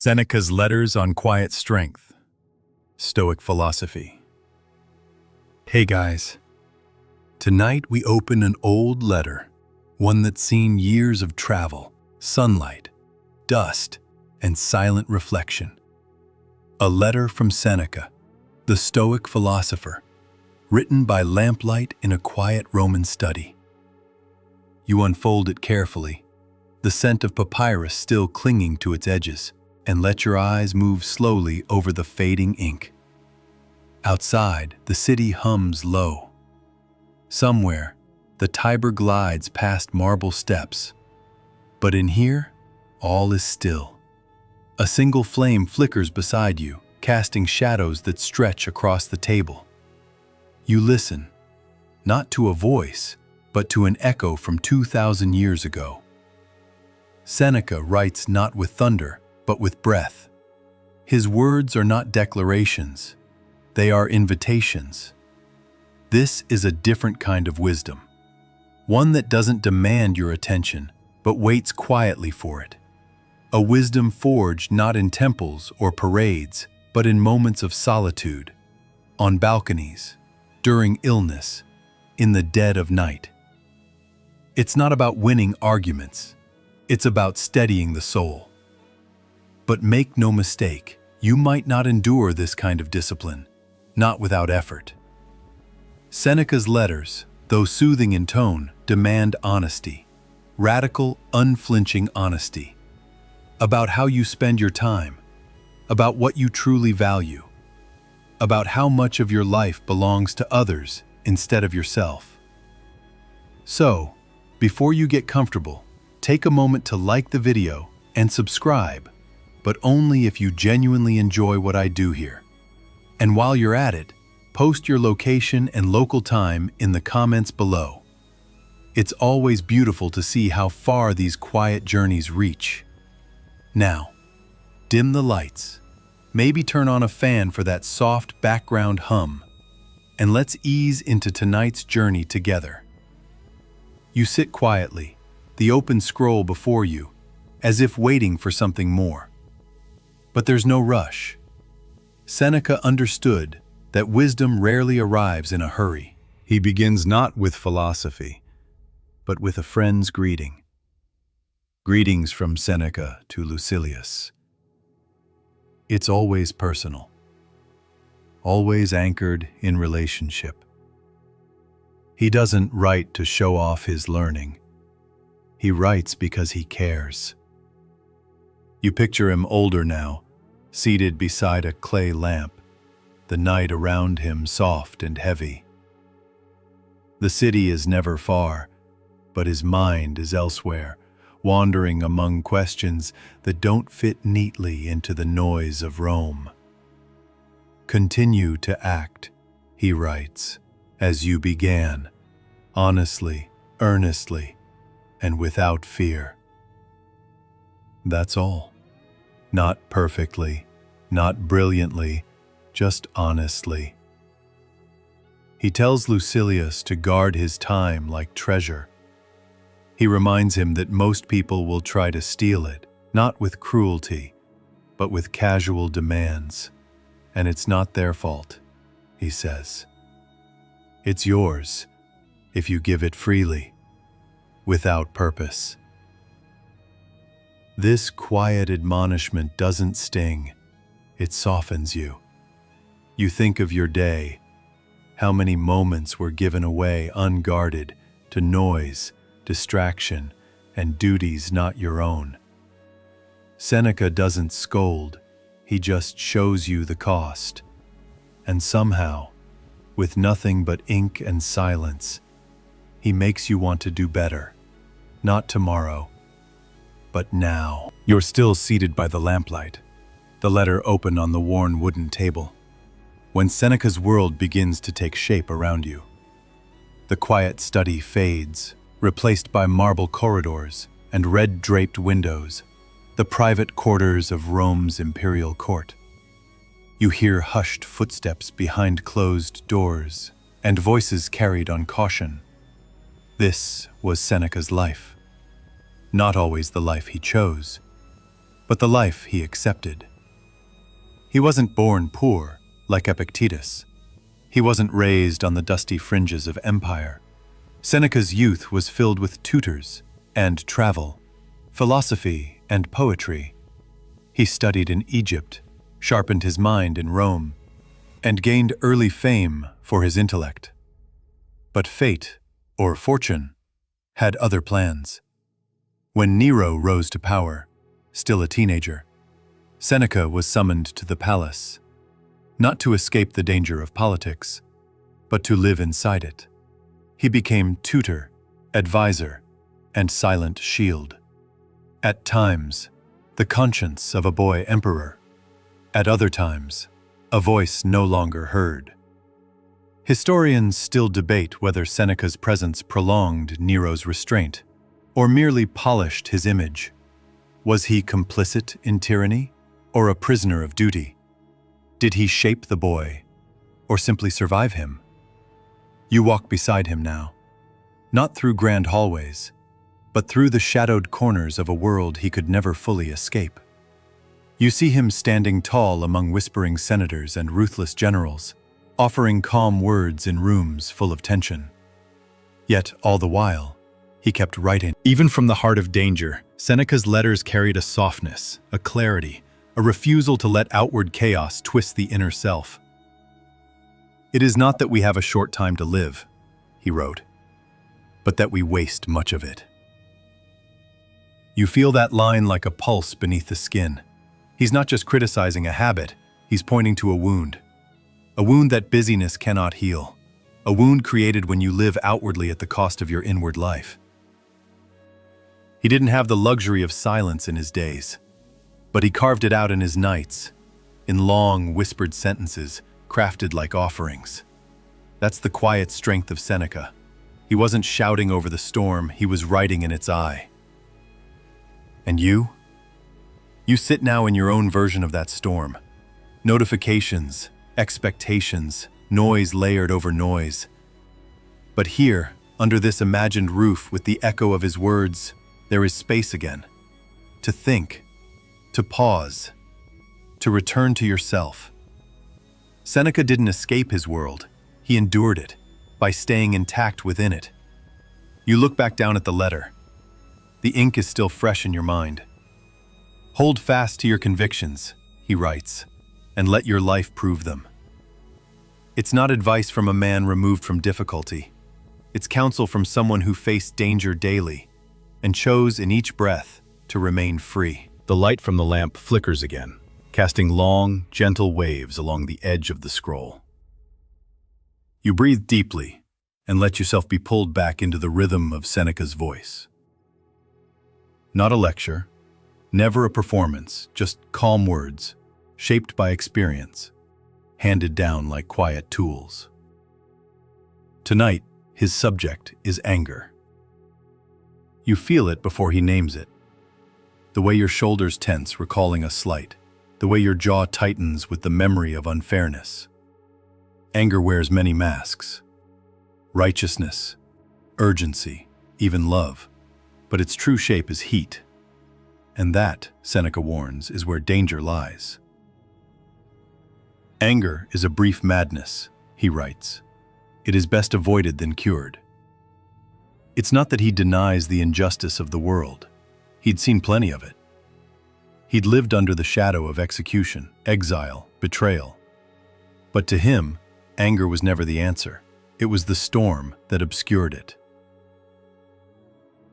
Seneca's Letters on Quiet Strength, Stoic Philosophy. Hey guys, tonight we open an old letter, one that's seen years of travel, sunlight, dust, and silent reflection. A letter from Seneca, the Stoic philosopher, written by lamplight in a quiet Roman study. You unfold it carefully, the scent of papyrus still clinging to its edges, and let your eyes move slowly over the fading ink. Outside, the city hums low. Somewhere, the Tiber glides past marble steps. But in here, all is still. A single flame flickers beside you, casting shadows that stretch across the table. You listen, not to a voice, but to an echo from 2,000 years ago. Seneca writes not with thunder, but with breath. His words are not declarations, they are invitations. This is a different kind of wisdom, one that doesn't demand your attention, but waits quietly for it. A wisdom forged not in temples or parades, but in moments of solitude, on balconies, during illness, in the dead of night. It's not about winning arguments, it's about steadying the soul. But make no mistake, you might not endure this kind of discipline, not without effort. Seneca's letters, though soothing in tone, demand honesty, radical, unflinching honesty, about how you spend your time, about what you truly value, about how much of your life belongs to others instead of yourself. So, before you get comfortable, take a moment to like the video and subscribe, but only if you genuinely enjoy what I do here. And while you're at it, post your location and local time in the comments below. It's always beautiful to see how far these quiet journeys reach. Now, dim the lights, maybe turn on a fan for that soft background hum, and let's ease into tonight's journey together. You sit quietly, the open scroll before you, as if waiting for something more. But there's no rush. Seneca understood that wisdom rarely arrives in a hurry. He begins not with philosophy, but with a friend's greeting. Greetings from Seneca to Lucilius. It's always personal, always anchored in relationship. He doesn't write to show off his learning. He writes because he cares. You picture him older now, seated beside a clay lamp, the night around him soft and heavy. The city is never far, but his mind is elsewhere, wandering among questions that don't fit neatly into the noise of Rome. Continue to act, he writes, as you began, honestly, earnestly, and without fear. That's all. Not perfectly, not brilliantly, just honestly. He tells Lucilius to guard his time like treasure. He reminds him that most people will try to steal it, not with cruelty, but with casual demands. And it's not their fault, he says. It's yours, if you give it freely, without purpose. This quiet admonishment doesn't sting, it softens you. You think of your day, how many moments were given away unguarded to noise, distraction, and duties not your own. Seneca doesn't scold, he just shows you the cost. And somehow, with nothing but ink and silence, he makes you want to do better, not tomorrow, but now. You're still seated by the lamplight, the letter open on the worn wooden table, when Seneca's world begins to take shape around you. The quiet study fades, replaced by marble corridors and red-draped windows, the private quarters of Rome's imperial court. You hear hushed footsteps behind closed doors and voices carried on caution. This was Seneca's life. Not always the life he chose, but the life he accepted. He wasn't born poor, like Epictetus. He wasn't raised on the dusty fringes of empire. Seneca's youth was filled with tutors and travel, philosophy and poetry. He studied in Egypt, sharpened his mind in Rome, and gained early fame for his intellect. But fate, or fortune, had other plans. When Nero rose to power, still a teenager, Seneca was summoned to the palace, not to escape the danger of politics, but to live inside it. He became tutor, advisor, and silent shield. At times, the conscience of a boy emperor. At other times, a voice no longer heard. Historians still debate whether Seneca's presence prolonged Nero's restraint or merely polished his image. Was he complicit in tyranny or a prisoner of duty? Did he shape the boy or simply survive him? You walk beside him now, not through grand hallways, but through the shadowed corners of a world he could never fully escape. You see him standing tall among whispering senators and ruthless generals, offering calm words in rooms full of tension. Yet, all the while, he kept writing. Even from the heart of danger, Seneca's letters carried a softness, a clarity, a refusal to let outward chaos twist the inner self. "It is not that we have a short time to live," he wrote, "but that we waste much of it." You feel that line like a pulse beneath the skin. He's not just criticizing a habit, he's pointing to a wound that busyness cannot heal, a wound created when you live outwardly at the cost of your inward life. He didn't have the luxury of silence in his days, but he carved it out in his nights, in long, whispered sentences crafted like offerings. That's the quiet strength of Seneca. He wasn't shouting over the storm, he was writing in its eye. And you? You sit now in your own version of that storm. Notifications, expectations, noise layered over noise. But here, under this imagined roof with the echo of his words, there is space again. To think, to pause, to return to yourself. Seneca didn't escape his world, he endured it, by staying intact within it. You look back down at the letter. The ink is still fresh in your mind. "Hold fast to your convictions," he writes, "and let your life prove them." It's not advice from a man removed from difficulty. It's counsel from someone who faced danger daily and chose in each breath to remain free. The light from the lamp flickers again, casting long, gentle waves along the edge of the scroll. You breathe deeply and let yourself be pulled back into the rhythm of Seneca's voice. Not a lecture, never a performance, just calm words, shaped by experience, handed down like quiet tools. Tonight, his subject is anger. You feel it before he names it. The way your shoulders tense, recalling a slight. The way your jaw tightens with the memory of unfairness. Anger wears many masks. Righteousness, urgency, even love. But its true shape is heat. And that, Seneca warns, is where danger lies. Anger is a brief madness, he writes. It is best avoided than cured. It's not that he denies the injustice of the world. He'd seen plenty of it. He'd lived under the shadow of execution, exile, betrayal. But to him, anger was never the answer. It was the storm that obscured it.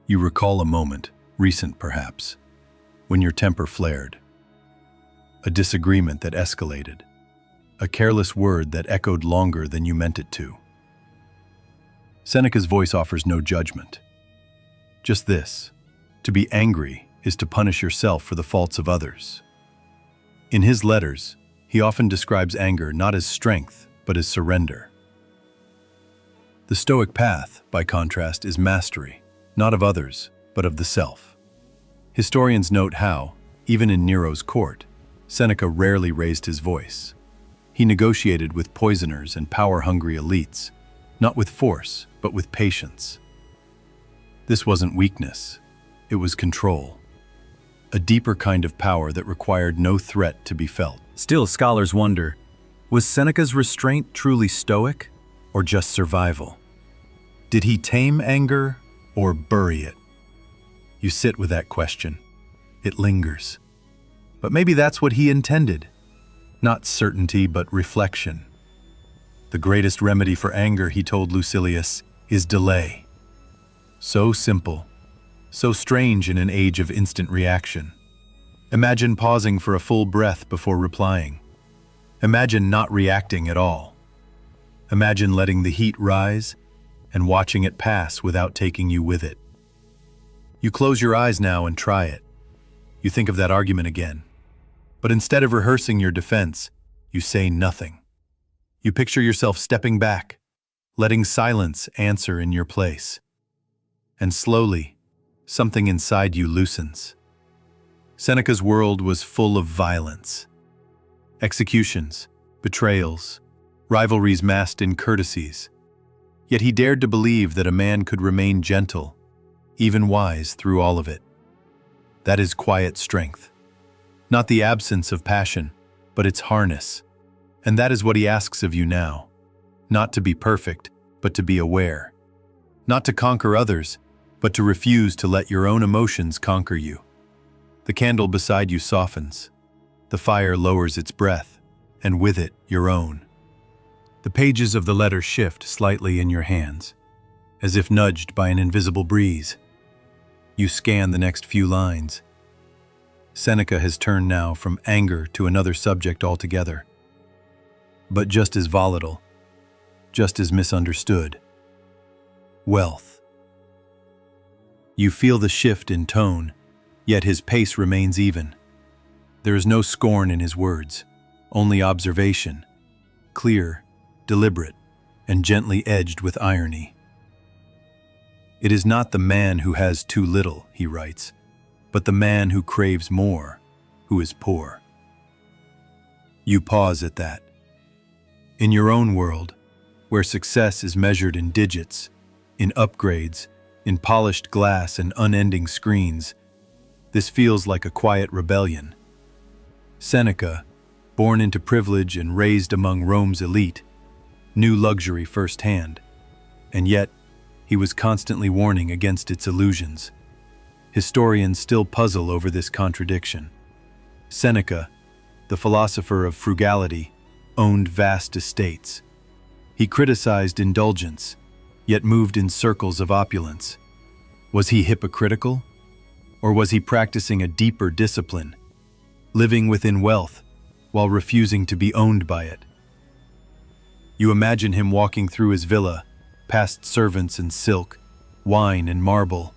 You recall a moment, recent perhaps, when your temper flared. A disagreement that escalated. A careless word that echoed longer than you meant it to. Seneca's voice offers no judgment. Just this: to be angry is to punish yourself for the faults of others. In his letters, he often describes anger not as strength, but as surrender. The Stoic path, by contrast, is mastery, not of others, but of the self. Historians note how, even in Nero's court, Seneca rarely raised his voice. He negotiated with poisoners and power-hungry elites, not with force, but with patience. This wasn't weakness, it was control. a deeper kind of power that required no threat to be felt. Still, scholars wonder, was Seneca's restraint truly stoic or just survival? Did he tame anger or bury it? You sit with that question. It lingers. But maybe that's what he intended. Not certainty, but reflection. The greatest remedy for anger, he told Lucilius, is delay. So simple, so strange in an age of instant reaction. Imagine pausing for a full breath before replying. Imagine not reacting at all. Imagine letting the heat rise and watching it pass without taking you with it. You close your eyes now and try it. You think of that argument again. But instead of rehearsing your defense, you say nothing. You picture yourself stepping back, letting silence answer in your place. And slowly, something inside you loosens. Seneca's world was full of violence. Executions, betrayals, rivalries masked in courtesies. Yet he dared to believe that a man could remain gentle, even wise through all of it. That is quiet strength. Not the absence of passion, but its harness. And that is what he asks of you now. Not to be perfect, but to be aware. Not to conquer others, but to refuse to let your own emotions conquer you. The candle beside you softens. The fire lowers its breath, and with it, your own. The pages of the letter shift slightly in your hands, as if nudged by an invisible breeze. You scan the next few lines. Seneca has turned now from anger to another subject altogether. But just as volatile, just as misunderstood. Wealth. You feel the shift in tone, yet his pace remains even. There is no scorn in his words, only observation, clear, deliberate, and gently edged with irony. It is not the man who has too little, he writes, but the man who craves more, who is poor. You pause at that. In your own world, where success is measured in digits, in upgrades, in polished glass and unending screens, this feels like a quiet rebellion. Seneca, born into privilege and raised among Rome's elite, knew luxury firsthand, and yet he was constantly warning against its illusions. Historians still puzzle over this contradiction. Seneca, the philosopher of frugality, owned vast estates. He criticized indulgence, yet moved in circles of opulence. Was he hypocritical? Or was he practicing a deeper discipline, living within wealth while refusing to be owned by it? You imagine him walking through his villa, past servants and silk, wine and marble.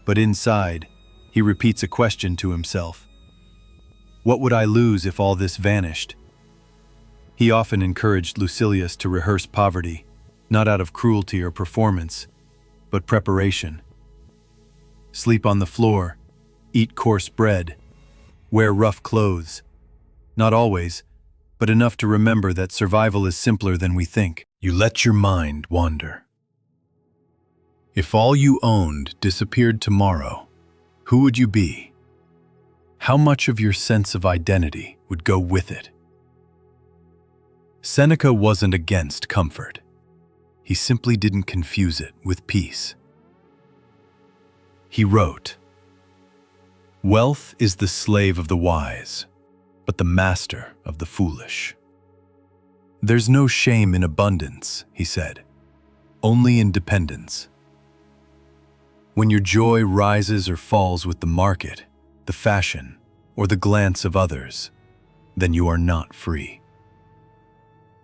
But inside, he repeats a question to himself. What would I lose if all this vanished? He often encouraged Lucilius to rehearse poverty, not out of cruelty or performance, but preparation. Sleep on the floor, eat coarse bread, wear rough clothes. Not always, but enough to remember that survival is simpler than we think. You let your mind wander. If all you owned disappeared tomorrow, who would you be? How much of your sense of identity would go with it? Seneca wasn't against comfort. He simply didn't confuse it with peace. He wrote, "Wealth is the slave of the wise, but the master of the foolish." There's no shame in abundance, he said, only in dependence. When your joy rises or falls with the market, the fashion, or the glance of others, then you are not free.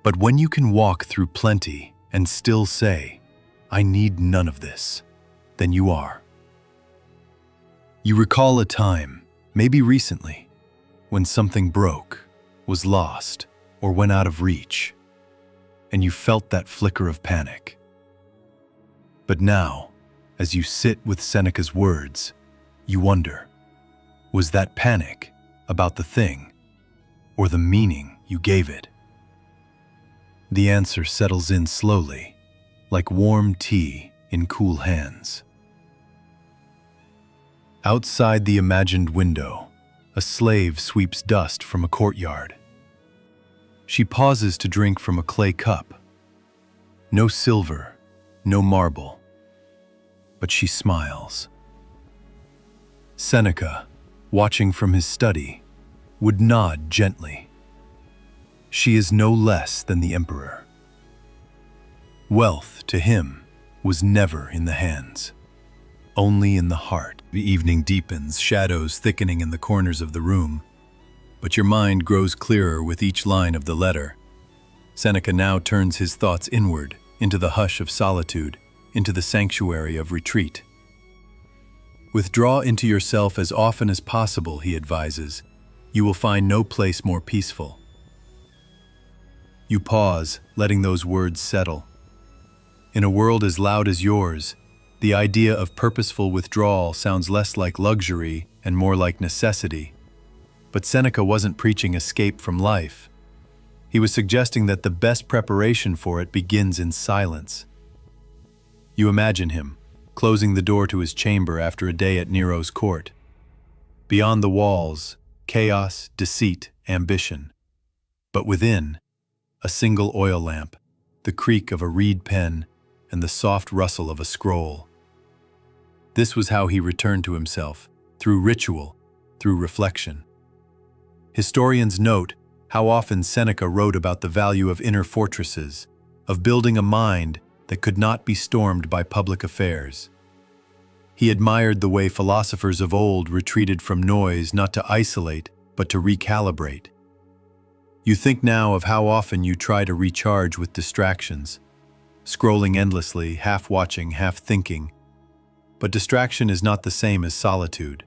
But when you can walk through plenty and still say, "I need none of this," then you are. You recall a time, maybe recently, when something broke, was lost, or went out of reach, and you felt that flicker of panic. But now, as you sit with Seneca's words, you wonder, was that panic about the thing, or the meaning you gave it? The answer settles in slowly, like warm tea in cool hands. Outside the imagined window, a slave sweeps dust from a courtyard. She pauses to drink from a clay cup. No silver, no marble, but she smiles. Seneca, watching from his study, would nod gently. She is no less than the emperor. Wealth, to him, was never in the hands, only in the heart. The evening deepens, shadows thickening in the corners of the room, but your mind grows clearer with each line of the letter. Seneca now turns his thoughts inward, into the hush of solitude, into the sanctuary of retreat. Withdraw into yourself as often as possible, he advises. You will find no place more peaceful. You pause, letting those words settle. In a world as loud as yours, the idea of purposeful withdrawal sounds less like luxury and more like necessity. But Seneca wasn't preaching escape from life. He was suggesting that the best preparation for it begins in silence. You imagine him, closing the door to his chamber after a day at Nero's court. Beyond the walls, chaos, deceit, ambition. But within, a single oil lamp, the creak of a reed pen, and the soft rustle of a scroll. This was how he returned to himself, through ritual, through reflection. Historians note how often Seneca wrote about the value of inner fortresses, of building a mind that could not be stormed by public affairs. He admired the way philosophers of old retreated from noise not to isolate, but to recalibrate. You think now of how often you try to recharge with distractions, scrolling endlessly, half watching, half thinking. But distraction is not the same as solitude.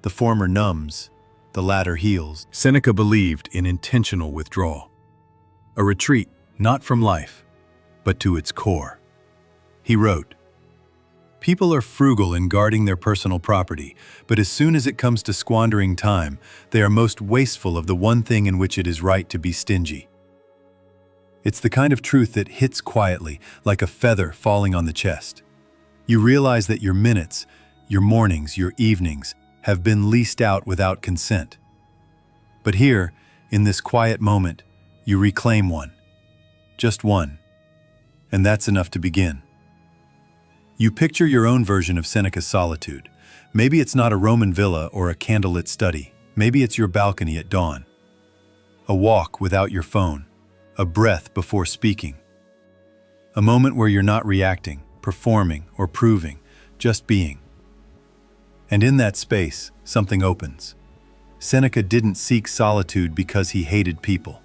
The former numbs, the latter heals. Seneca believed in intentional withdrawal, a retreat not from life, but to its core. He wrote, "People are frugal in guarding their personal property, but as soon as it comes to squandering time, they are most wasteful of the one thing in which it is right to be stingy." It's the kind of truth that hits quietly, like a feather falling on the chest. You realize that your minutes, your mornings, your evenings have been leased out without consent. But here, in this quiet moment, you reclaim one. Just one. And that's enough to begin. You picture your own version of Seneca's solitude. Maybe it's not a Roman villa or a candlelit study. Maybe it's your balcony at dawn. A walk without your phone. A breath before speaking. A moment where you're not reacting, performing, or proving, just being. And in that space, something opens. Seneca didn't seek solitude because he hated people.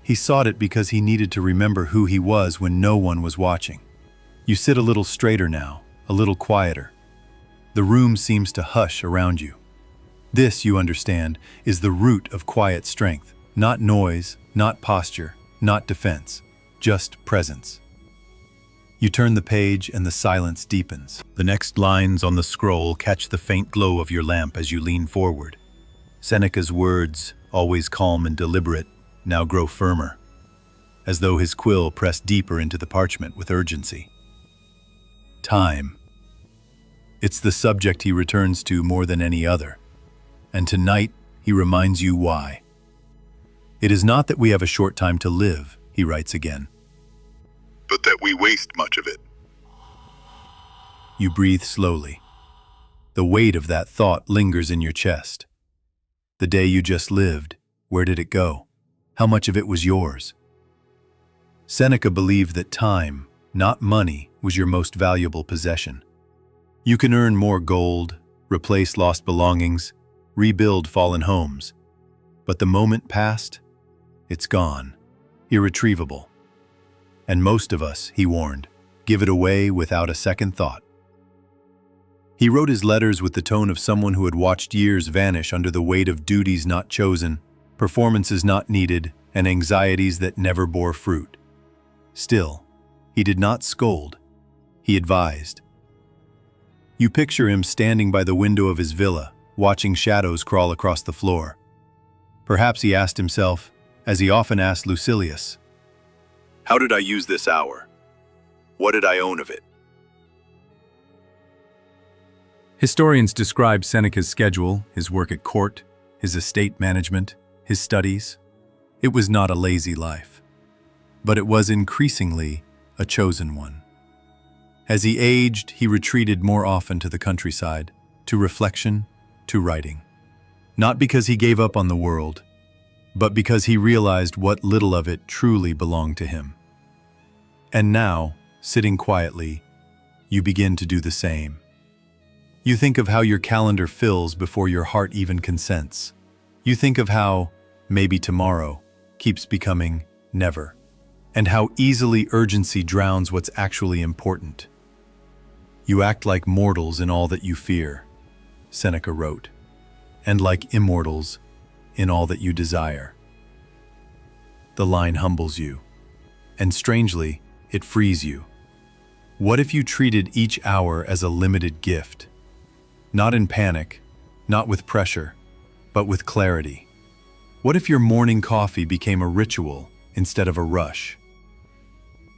He sought it because he needed to remember who he was when no one was watching. You sit a little straighter now, a little quieter. The room seems to hush around you. This, you understand, is the root of quiet strength. Not noise, not posture, not defense, just presence. You turn the page and the silence deepens. The next lines on the scroll catch the faint glow of your lamp as you lean forward. Seneca's words, always calm and deliberate, now grow firmer, as though his quill pressed deeper into the parchment with urgency. Time. It's the subject he returns to more than any other, and tonight he reminds you why. "It is not that we have a short time to live," he writes again, but that we waste much of it. You breathe slowly. The weight of that thought lingers in your chest. The day you just lived, where did it go? How much of it was yours? Seneca believed that time, not money, was your most valuable possession. You can earn more gold, replace lost belongings, rebuild fallen homes. But the moment past, it's gone, irretrievable. And most of us, he warned, give it away without a second thought. He wrote his letters with the tone of someone who had watched years vanish under the weight of duties not chosen, performances not needed, and anxieties that never bore fruit. Still, he did not scold. He advised. You picture him standing by the window of his villa, watching shadows crawl across the floor. Perhaps he asked himself, as he often asked Lucilius, "How did I use this hour? What did I own of it?" Historians describe Seneca's schedule, his work at court, his estate management, his studies. It was not a lazy life, but it was increasingly a chosen one. As he aged, he retreated more often to the countryside, to reflection, to writing. Not because he gave up on the world, but because he realized what little of it truly belonged to him. And now, sitting quietly, you begin to do the same. You think of how your calendar fills before your heart even consents. You think of how, maybe tomorrow, keeps becoming never, and how easily urgency drowns what's actually important. You act like mortals in all that you fear, Seneca wrote, and like immortals in all that you desire. The line humbles you, and strangely, it frees you. What if you treated each hour as a limited gift? Not in panic, not with pressure, but with clarity. What if your morning coffee became a ritual instead of a rush?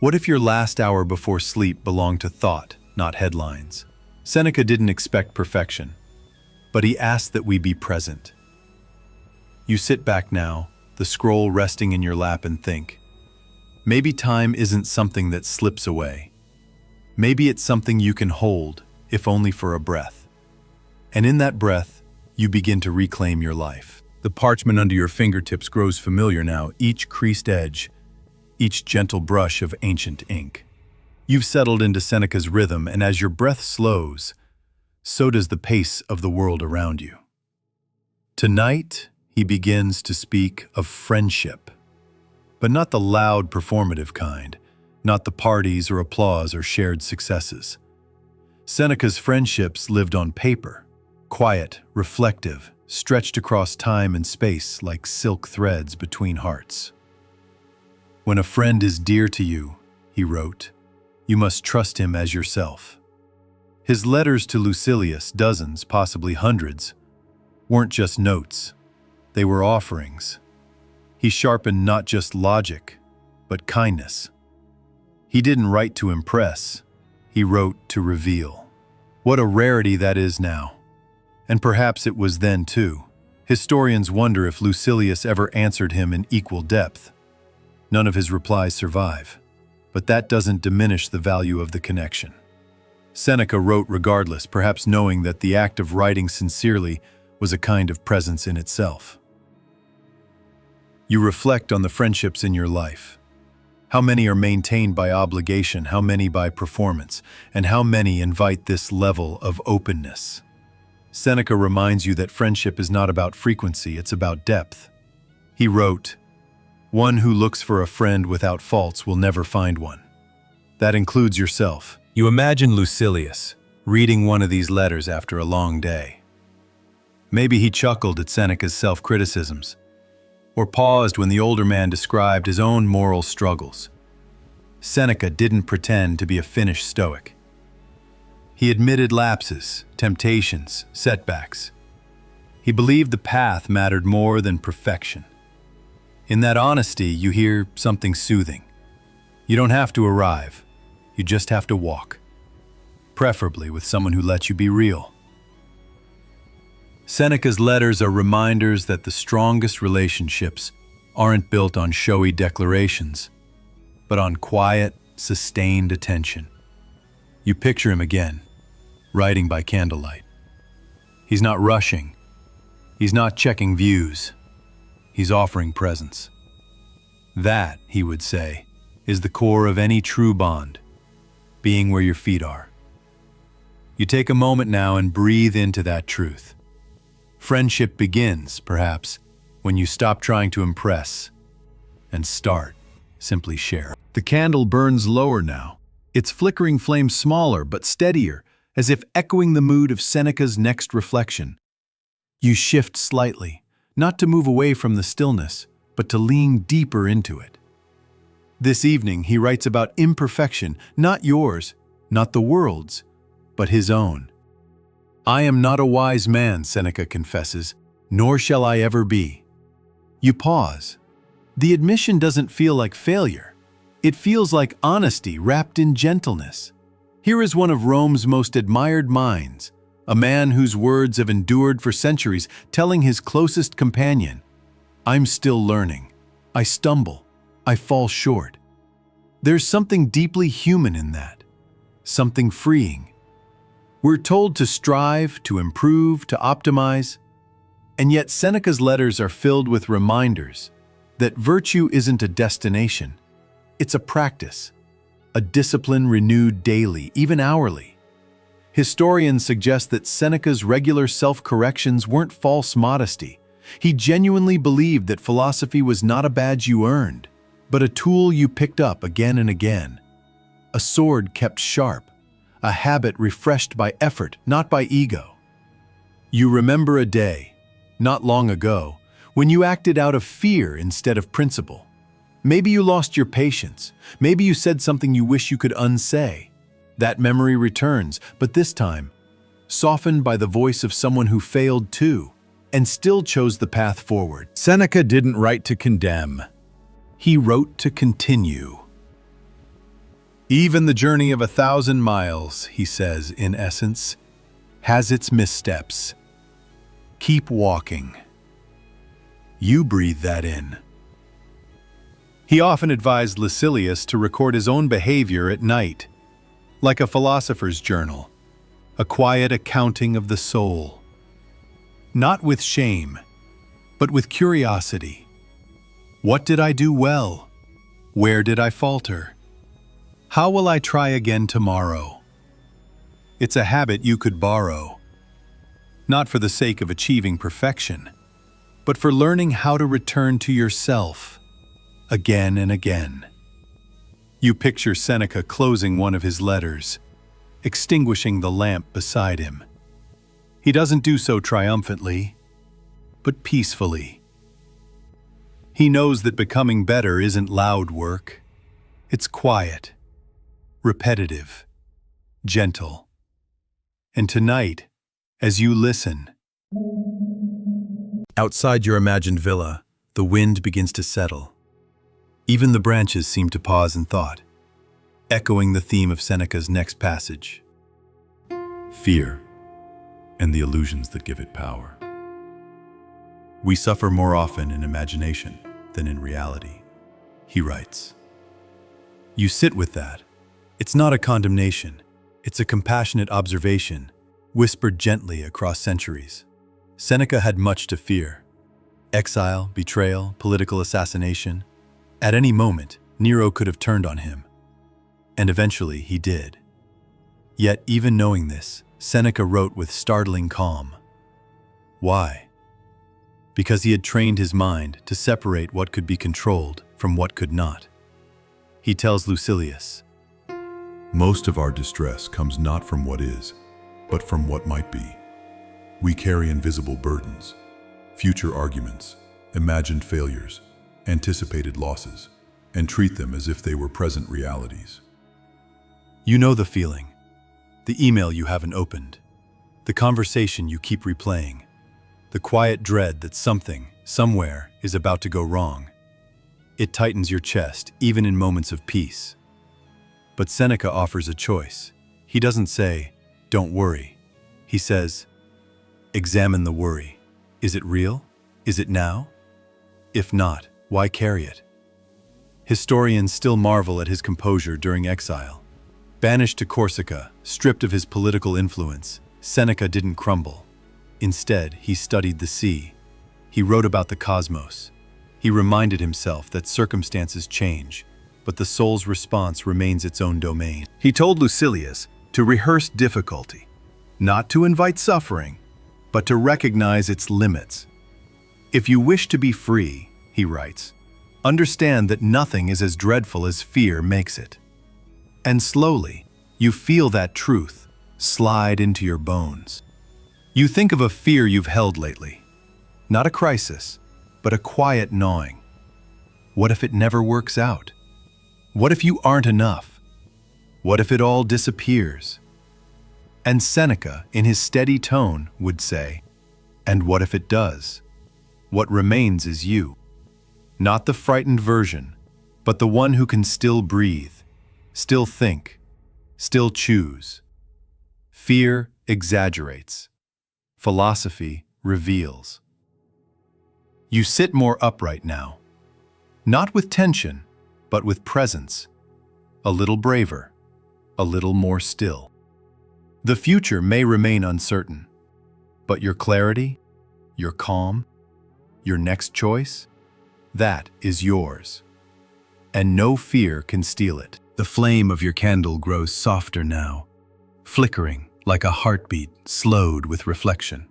What if your last hour before sleep belonged to thought, not headlines? Seneca didn't expect perfection, but he asked that we be present. You sit back now, the scroll resting in your lap, and think, maybe time isn't something that slips away. Maybe it's something you can hold, if only for a breath. And in that breath, you begin to reclaim your life. The parchment under your fingertips grows familiar now, each creased edge, each gentle brush of ancient ink. You've settled into Seneca's rhythm, and as your breath slows, so does the pace of the world around you. Tonight, he begins to speak of friendship, but not the loud, performative kind, not the parties or applause or shared successes. Seneca's friendships lived on paper, quiet, reflective, stretched across time and space like silk threads between hearts. When a friend is dear to you, he wrote, you must trust him as yourself. His letters to Lucilius, dozens, possibly hundreds, weren't just notes. They were offerings. He sharpened not just logic, but kindness. He didn't write to impress. He wrote to reveal. What a rarity that is now. And perhaps it was then too. Historians wonder if Lucilius ever answered him in equal depth. None of his replies survive, but that doesn't diminish the value of the connection. Seneca wrote regardless, perhaps knowing that the act of writing sincerely was a kind of presence in itself. You reflect on the friendships in your life. How many are maintained by obligation, how many by performance, and how many invite this level of openness? Seneca reminds you that friendship is not about frequency, it's about depth. He wrote, one who looks for a friend without faults will never find one. That includes yourself. You imagine Lucilius reading one of these letters after a long day. Maybe he chuckled at Seneca's self-criticisms, or paused when the older man described his own moral struggles. Seneca didn't pretend to be a finished Stoic. He admitted lapses, temptations, setbacks. He believed the path mattered more than perfection. In that honesty, you hear something soothing. You don't have to arrive. You just have to walk, preferably with someone who lets you be real. Seneca's letters are reminders that the strongest relationships aren't built on showy declarations, but on quiet, sustained attention. You picture him again, writing by candlelight. He's not rushing. He's not checking views. He's offering presence. That, he would say, is the core of any true bond, being where your feet are. You take a moment now and breathe into that truth. Friendship begins, perhaps, when you stop trying to impress and start simply share. The candle burns lower now, its flickering flame smaller but steadier, as if echoing the mood of Seneca's next reflection. You shift slightly, not to move away from the stillness, but to lean deeper into it. This evening, he writes about imperfection, not yours, not the world's, but his own. I am not a wise man, Seneca confesses, nor shall I ever be. You pause. The admission doesn't feel like failure. It feels like honesty wrapped in gentleness. Here is one of Rome's most admired minds, a man whose words have endured for centuries, telling his closest companion, "I'm still learning. I stumble. I fall short." There's something deeply human in that, something freeing. We're told to strive, to improve, to optimize, and yet Seneca's letters are filled with reminders that virtue isn't a destination, it's a practice, a discipline renewed daily, even hourly. Historians suggest that Seneca's regular self-corrections weren't false modesty. He genuinely believed that philosophy was not a badge you earned, but a tool you picked up again and again. A sword kept sharp, a habit refreshed by effort, not by ego. You remember a day, not long ago, when you acted out of fear instead of principle. Maybe you lost your patience. Maybe you said something you wish you could unsay. That memory returns, but this time, softened by the voice of someone who failed too, and still chose the path forward. Seneca didn't write to condemn. He wrote to continue. Even the journey of 1,000 miles, he says, in essence, has its missteps. Keep walking. You breathe that in. He often advised Lucilius to record his own behavior at night, like a philosopher's journal, a quiet accounting of the soul. Not with shame, but with curiosity. What did I do well? Where did I falter? How will I try again tomorrow? It's a habit you could borrow, not for the sake of achieving perfection, but for learning how to return to yourself again and again. You picture Seneca closing one of his letters, extinguishing the lamp beside him. He doesn't do so triumphantly, but peacefully. He knows that becoming better isn't loud work. It's quiet, repetitive, gentle. And tonight, as you listen, outside your imagined villa, the wind begins to settle. Even the branches seem to pause in thought, echoing the theme of Seneca's next passage. Fear and the illusions that give it power. We suffer more often in imagination than in reality, he writes. You sit with that. It's not a condemnation. It's a compassionate observation, whispered gently across centuries. Seneca had much to fear. Exile, betrayal, political assassination. At any moment, Nero could have turned on him. And eventually he did. Yet even knowing this, Seneca wrote with startling calm. Why? Because he had trained his mind to separate what could be controlled from what could not. He tells Lucilius, Most of our distress comes not from what is, but from what might be. We carry invisible burdens, future arguments, imagined failures, anticipated losses, and treat them as if they were present realities. You know the feeling, the email you haven't opened, the conversation you keep replaying, the quiet dread that something, somewhere, is about to go wrong. It tightens your chest, even in moments of peace. But Seneca offers a choice. He doesn't say, "Don't worry." He says, "Examine the worry. Is it real? Is it now? If not, why carry it?" Historians still marvel at his composure during exile. Banished to Corsica, stripped of his political influence, Seneca didn't crumble. Instead, he studied the sea. He wrote about the cosmos. He reminded himself that circumstances change, but the soul's response remains its own domain. He told Lucilius to rehearse difficulty, not to invite suffering, but to recognize its limits. If you wish to be free, he writes, understand that nothing is as dreadful as fear makes it. And slowly, you feel that truth slide into your bones. You think of a fear you've held lately. Not a crisis, but a quiet gnawing. What if it never works out? What if you aren't enough? What if it all disappears? And Seneca, in his steady tone, would say, and what if it does? What remains is you. Not the frightened version, but the one who can still breathe, still think, still choose. Fear exaggerates. Philosophy reveals. You sit more upright now, not with tension, but with presence, a little braver, a little more still. The future may remain uncertain, but your clarity, your calm, your next choice, that is yours. And no fear can steal it. The flame of your candle grows softer now, flickering like a heartbeat slowed with reflection.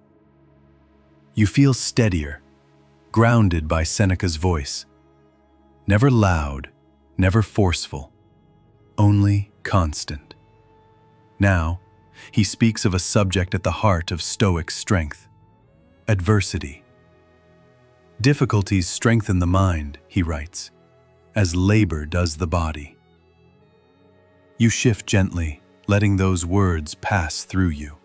You feel steadier, grounded by Seneca's voice. Never loud, never forceful, only constant. Now, he speaks of a subject at the heart of Stoic strength: adversity. Difficulties strengthen the mind, he writes, as labor does the body. You shift gently, letting those words pass through you.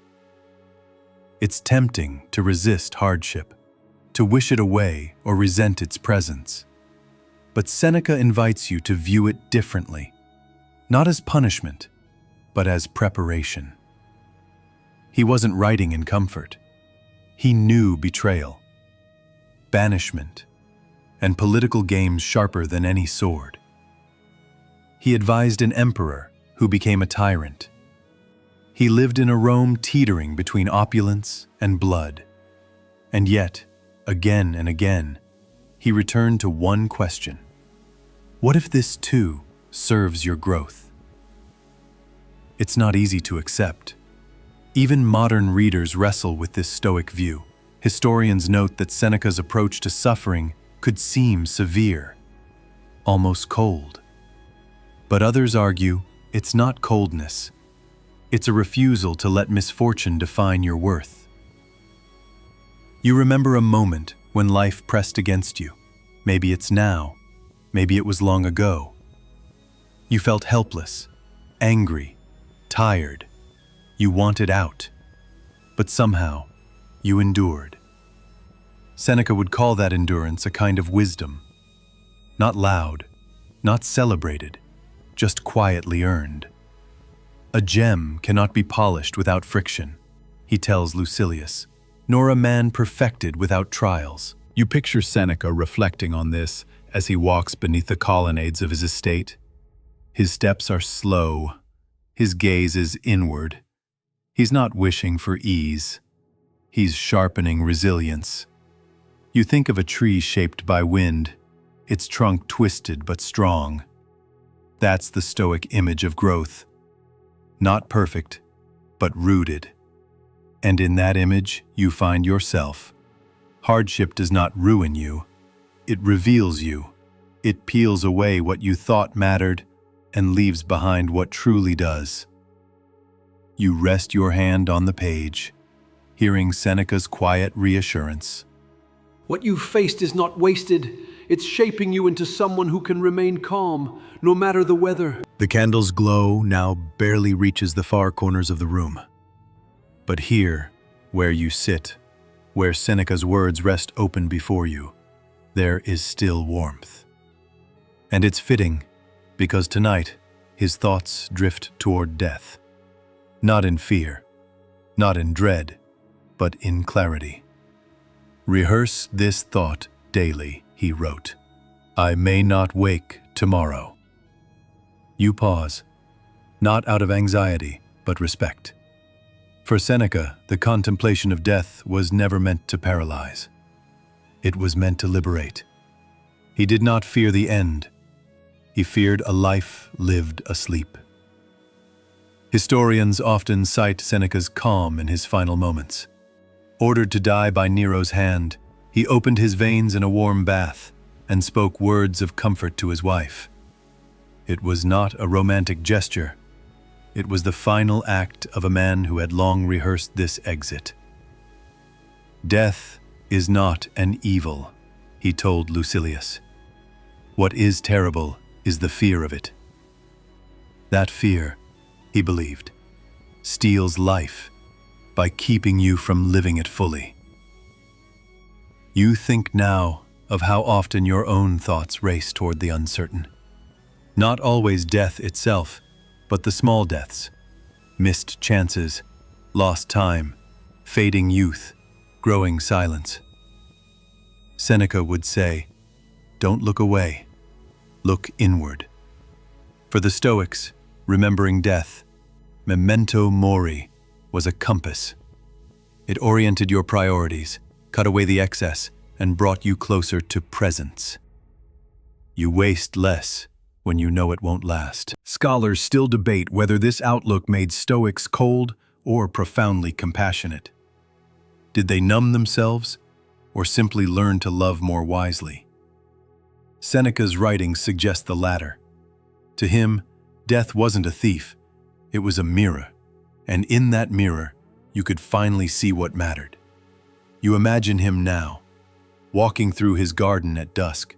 It's tempting to resist hardship, to wish it away or resent its presence. But Seneca invites you to view it differently, not as punishment, but as preparation. He wasn't writing in comfort. He knew betrayal, banishment, and political games sharper than any sword. He advised an emperor who became a tyrant. He lived in a Rome teetering between opulence and blood. And yet, again and again, he returned to one question: what if this too serves your growth? It's not easy to accept. Even modern readers wrestle with this Stoic view. Historians note that Seneca's approach to suffering could seem severe, almost cold. But others argue it's not coldness. It's a refusal to let misfortune define your worth. You remember a moment when life pressed against you. Maybe it's now, maybe it was long ago. You felt helpless, angry, tired. You wanted out, but somehow you endured. Seneca would call that endurance a kind of wisdom, not loud, not celebrated, just quietly earned. A gem cannot be polished without friction, he tells Lucilius, nor a man perfected without trials. You picture Seneca reflecting on this as he walks beneath the colonnades of his estate. His steps are slow, his gaze is inward. He's not wishing for ease. He's sharpening resilience. You think of a tree shaped by wind, its trunk twisted but strong. That's the Stoic image of growth. Not perfect, but rooted. And in that image, you find yourself. Hardship does not ruin you. It reveals you. It peels away what you thought mattered and leaves behind what truly does. You rest your hand on the page, hearing Seneca's quiet reassurance. What you've faced is not wasted. It's shaping you into someone who can remain calm, no matter the weather. The candle's glow now barely reaches the far corners of the room. But here, where you sit, where Seneca's words rest open before you, there is still warmth. And it's fitting, because tonight, his thoughts drift toward death. Not in fear, not in dread, but in clarity. Rehearse this thought daily, he wrote. I may not wake tomorrow. You pause, not out of anxiety, but respect. For Seneca, the contemplation of death was never meant to paralyze. It was meant to liberate. He did not fear the end. He feared a life lived asleep. Historians often cite Seneca's calm in his final moments. Ordered to die by Nero's hand, he opened his veins in a warm bath and spoke words of comfort to his wife. It was not a romantic gesture. It was the final act of a man who had long rehearsed this exit. Death is not an evil, he told Lucilius. What is terrible is the fear of it. That fear, he believed, steals life by keeping you from living it fully. You think now of how often your own thoughts race toward the uncertain. Not always death itself, but the small deaths, missed chances, lost time, fading youth, growing silence. Seneca would say, "Don't look away, look inward." For the Stoics, remembering death, memento mori, was a compass. It oriented your priorities, cut away the excess, and brought you closer to presence. You waste less when you know it won't last. Scholars still debate whether this outlook made Stoics cold or profoundly compassionate. Did they numb themselves, or simply learn to love more wisely? Seneca's writings suggest the latter. To him, death wasn't a thief, it was a mirror, and in that mirror, you could finally see what mattered. You imagine him now, walking through his garden at dusk,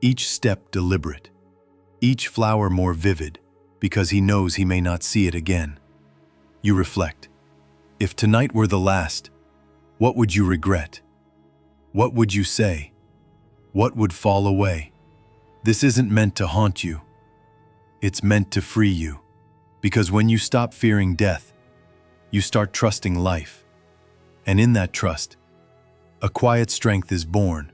each step deliberate, each flower more vivid, because he knows he may not see it again. You reflect, if tonight were the last, what would you regret? What would you say? What would fall away? This isn't meant to haunt you. It's meant to free you, because when you stop fearing death, you start trusting life. And in that trust, a quiet strength is born,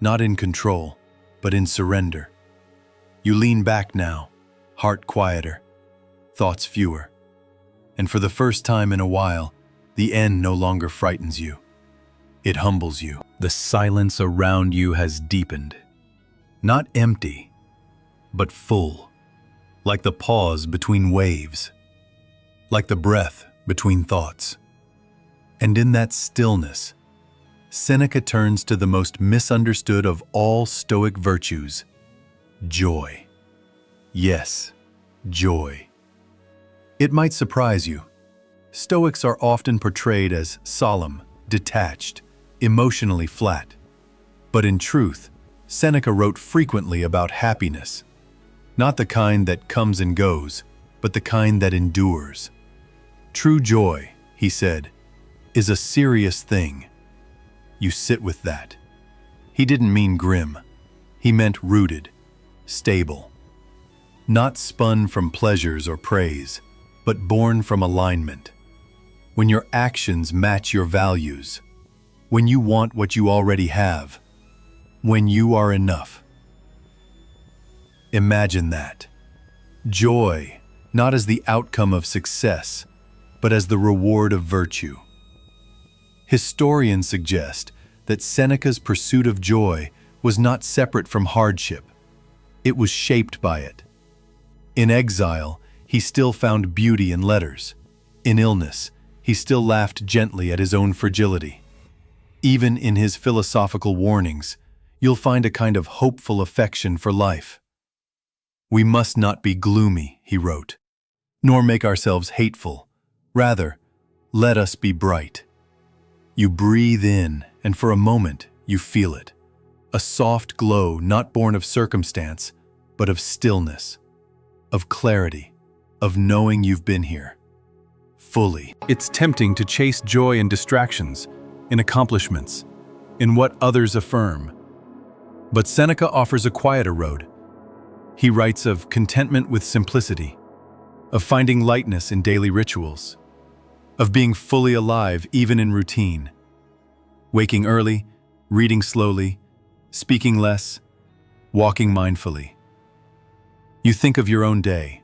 not in control, but in surrender. You lean back now, heart quieter, thoughts fewer. And for the first time in a while, the end no longer frightens you. It humbles you. The silence around you has deepened. Not empty, but full. Like the pause between waves. Like the breath between thoughts. And in that stillness, Seneca turns to the most misunderstood of all Stoic virtues, joy. Yes, joy. It might surprise you. Stoics are often portrayed as solemn, detached, emotionally flat. But in truth, Seneca wrote frequently about happiness. Not the kind that comes and goes, but the kind that endures. True joy, he said, is a serious thing. You sit with that. He didn't mean grim. He meant rooted, stable. Not spun from pleasures or praise, but born from alignment. When your actions match your values, when you want what you already have, when you are enough. Imagine that. Joy, not as the outcome of success, but as the reward of virtue. Historians suggest that Seneca's pursuit of joy was not separate from hardship. It was shaped by it. In exile, he still found beauty in letters. In illness, he still laughed gently at his own fragility. Even in his philosophical warnings, you'll find a kind of hopeful affection for life. We must not be gloomy, he wrote, nor make ourselves hateful. Rather, let us be bright. You breathe in, and for a moment, you feel it. A soft glow not born of circumstance, but of stillness, of clarity, of knowing you've been here. Fully. It's tempting to chase joy in distractions, in accomplishments, in what others affirm. But Seneca offers a quieter road. He writes of contentment with simplicity, of finding lightness in daily rituals, of being fully alive even in routine, waking early, reading slowly, speaking less, walking mindfully. You think of your own day.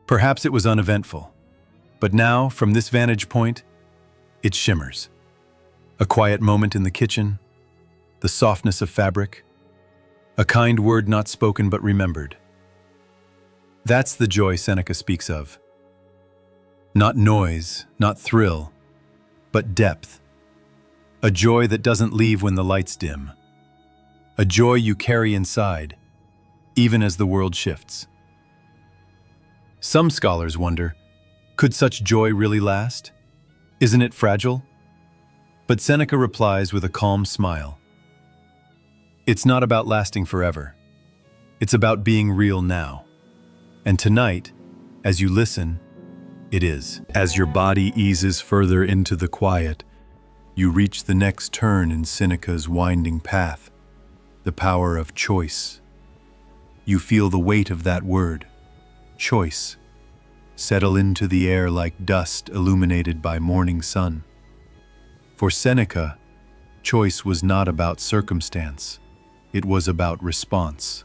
Perhaps it was uneventful, but now, from this vantage point, it shimmers. A quiet moment in the kitchen, the softness of fabric, a kind word not spoken but remembered. That's the joy Seneca speaks of. Not noise, not thrill, but depth. A joy that doesn't leave when the lights dim. A joy you carry inside, even as the world shifts. Some scholars wonder, could such joy really last? Isn't it fragile? But Seneca replies with a calm smile. It's not about lasting forever. It's about being real now. And tonight, as you listen, it is. As your body eases further into the quiet, you reach the next turn in Seneca's winding path, the power of choice. You feel the weight of that word, choice. settle into the air like dust illuminated by morning sun. For Seneca, choice was not about circumstance, it was about response.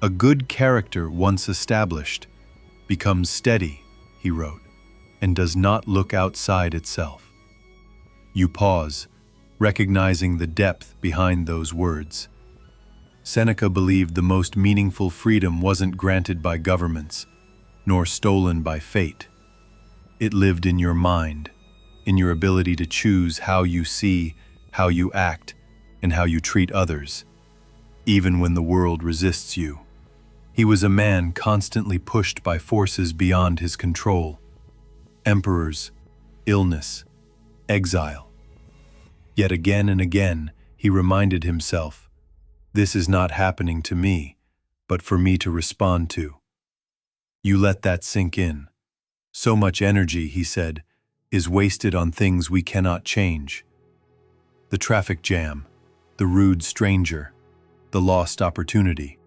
A good character once established becomes steady, he wrote, and does not look outside itself. You pause, recognizing the depth behind those words. Seneca believed the most meaningful freedom wasn't granted by governments, nor stolen by fate. It lived in your mind, in your ability to choose how you see, how you act, and how you treat others, even when the world resists you. He was a man constantly pushed by forces beyond his control. Emperors, illness, exile. Yet again and again, he reminded himself, this is not happening to me, but for me to respond to. You let that sink in. So much energy, he said, is wasted on things we cannot change. The traffic jam, the rude stranger, the lost opportunity.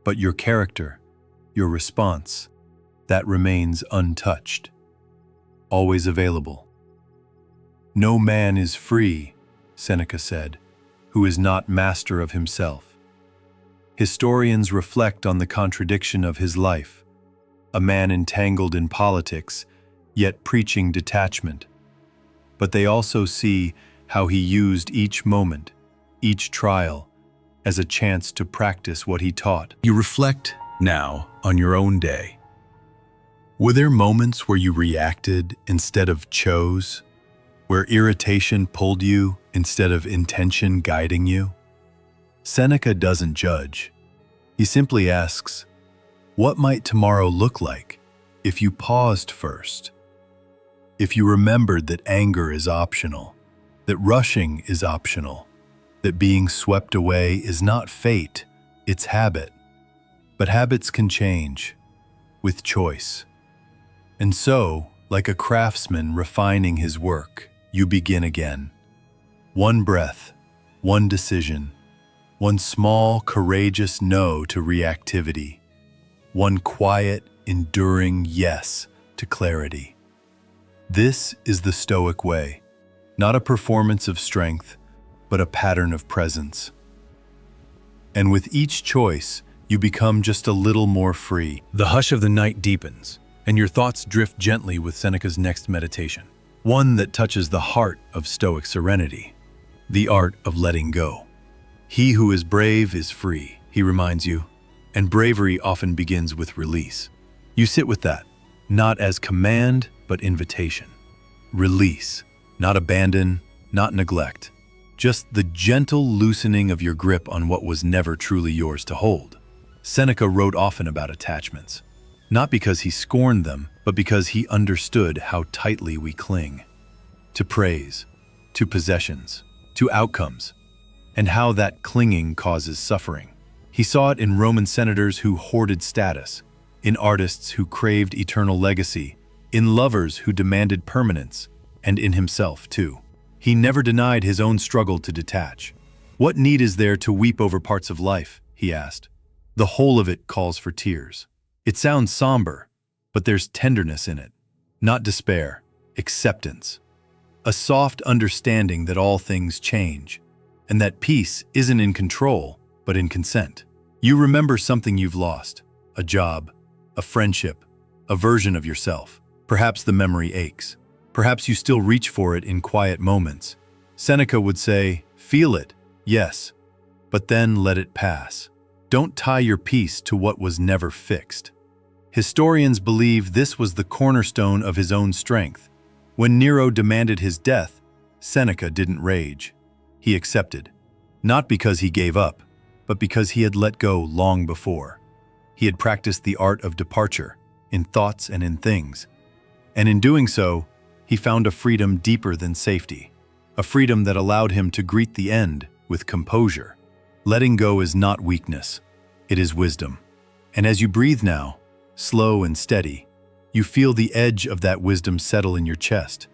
But your character, your response, that remains untouched, always available. No man is free, Seneca said, who is not master of himself. Historians reflect on the contradiction of his life, a man entangled in politics, yet preaching detachment. But they also see how he used each moment, each trial, as a chance to practice what he taught. You reflect now on your own day. Were there moments where you reacted instead of chose? Where irritation pulled you instead of intention guiding you? Seneca doesn't judge. He simply asks, what might tomorrow look like if you paused first? If you remembered that anger is optional, that rushing is optional, that being swept away is not fate, it's habit. But habits can change, with choice. And so, like a craftsman refining his work, you begin again. One breath, one decision, one small, courageous no to reactivity, one quiet, enduring yes to clarity. This is the Stoic way, not a performance of strength, but a pattern of presence. And with each choice, you become just a little more free. The hush of the night deepens, and your thoughts drift gently with Seneca's next meditation, one that touches the heart of Stoic serenity, the art of letting go. He who is brave is free, he reminds you, and bravery often begins with release. You sit with that, not as command, but invitation. Release, not abandon, not neglect. Just the gentle loosening of your grip on what was never truly yours to hold. Seneca wrote often about attachments, not because he scorned them, but because he understood how tightly we cling. To praise, to possessions, to outcomes, and how that clinging causes suffering. He saw it in Roman senators who hoarded status, in artists who craved eternal legacy, in lovers who demanded permanence, and in himself too. He never denied his own struggle to detach. What need is there to weep over parts of life, he asked. The whole of it calls for tears. It sounds somber, but there's tenderness in it. Not despair, acceptance. A soft understanding that all things change, and that peace isn't in control, but in consent. You remember something you've lost, a job, a friendship, a version of yourself. Perhaps the memory aches. Perhaps you still reach for it in quiet moments. Seneca would say, feel it, yes, but then let it pass. Don't tie your peace to what was never fixed. Historians believe this was the cornerstone of his own strength. When Nero demanded his death, Seneca didn't rage. He accepted, not because he gave up, but because he had let go long before. He had practiced the art of departure, in thoughts and in things. And in doing so, he found a freedom deeper than safety, a freedom that allowed him to greet the end with composure. Letting go is not weakness, it is wisdom. And as you breathe now, slow and steady, you feel the edge of that wisdom settle in your chest.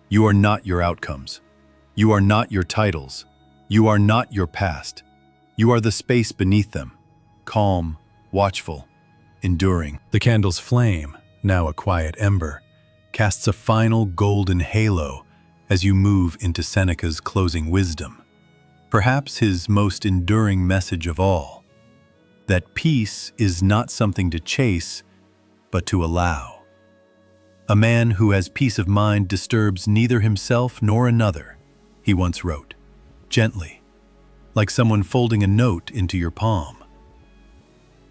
You are not your outcomes. You are not your titles. You are not your past. You are the space beneath them, calm, watchful, enduring. The candles flame, now a quiet ember, casts a final golden halo as you move into Seneca's closing wisdom, perhaps his most enduring message of all, that peace is not something to chase, but to allow. A man who has peace of mind disturbs neither himself nor another, he once wrote, gently, like someone folding a note into your palm.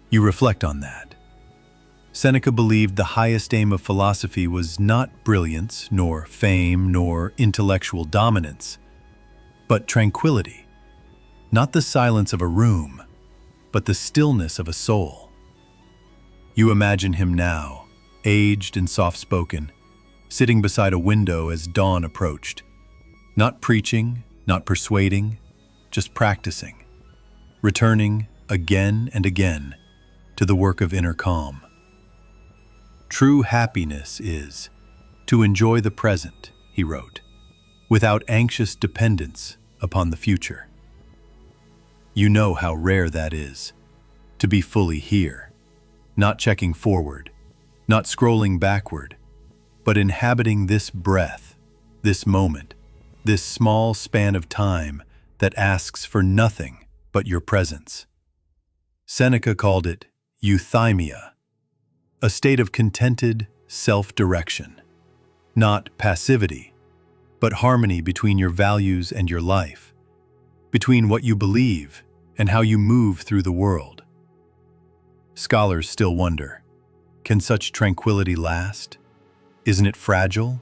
You reflect on that. Seneca believed the highest aim of philosophy was not brilliance, nor fame, nor intellectual dominance, but tranquility. Not the silence of a room, but the stillness of a soul. You imagine him now, aged and soft-spoken, sitting beside a window as dawn approached, not preaching, not persuading, just practicing, returning again and again to the work of inner calm. True happiness is to enjoy the present, he wrote, without anxious dependence upon the future. You know how rare that is, to be fully here, not checking forward, not scrolling backward, but inhabiting this breath, this moment, this small span of time that asks for nothing but your presence. Seneca called it euthymia, a state of contented self-direction, not passivity, but harmony between your values and your life, between what you believe and how you move through the world. Scholars still wonder, can such tranquility last? Isn't it fragile?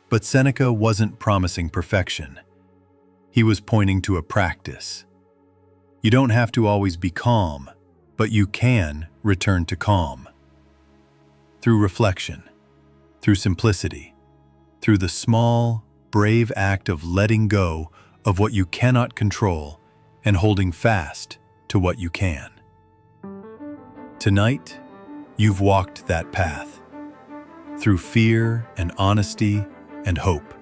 But Seneca wasn't promising perfection. He was pointing to a practice. You don't have to always be calm, but you can return to calm. Through reflection, through simplicity, through the small, brave act of letting go of what you cannot control and holding fast to what you can. Tonight, you've walked that path, through fear and honesty and hope,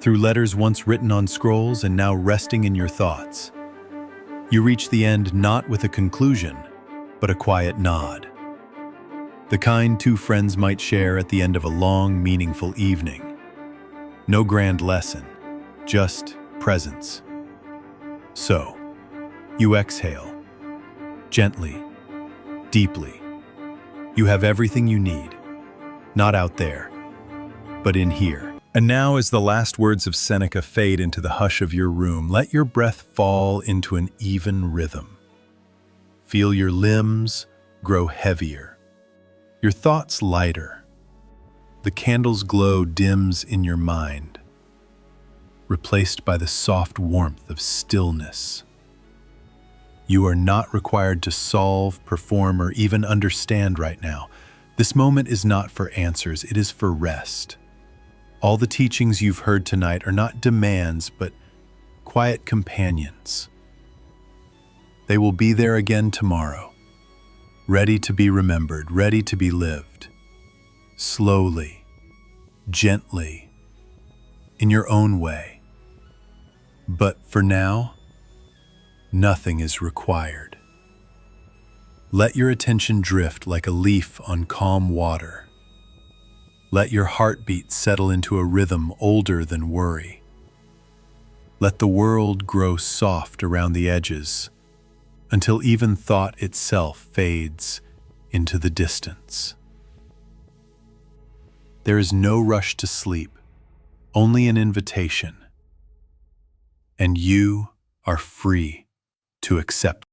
through letters once written on scrolls and now resting in your thoughts. You reach the end not with a conclusion, but a quiet nod. The kind two friends might share at the end of a long, meaningful evening. No grand lesson, just presence. So, you exhale, gently, deeply. You have everything you need, not out there, but in here. And now, as the last words of Seneca fade into the hush of your room, let your breath fall into an even rhythm. Feel your limbs grow heavier, your thoughts lighter. The candle's glow dims in your mind, replaced by the soft warmth of stillness. You are not required to solve, perform, or even understand right now. This moment is not for answers, it is for rest. All the teachings you've heard tonight are not demands, but quiet companions. They will be there again tomorrow, ready to be remembered, ready to be lived. Slowly, gently, in your own way. But for now, nothing is required. Let your attention drift like a leaf on calm water. Let your heartbeat settle into a rhythm older than worry. Let the world grow soft around the edges until even thought itself fades into the distance. There is no rush to sleep, only an invitation. And you are free to accept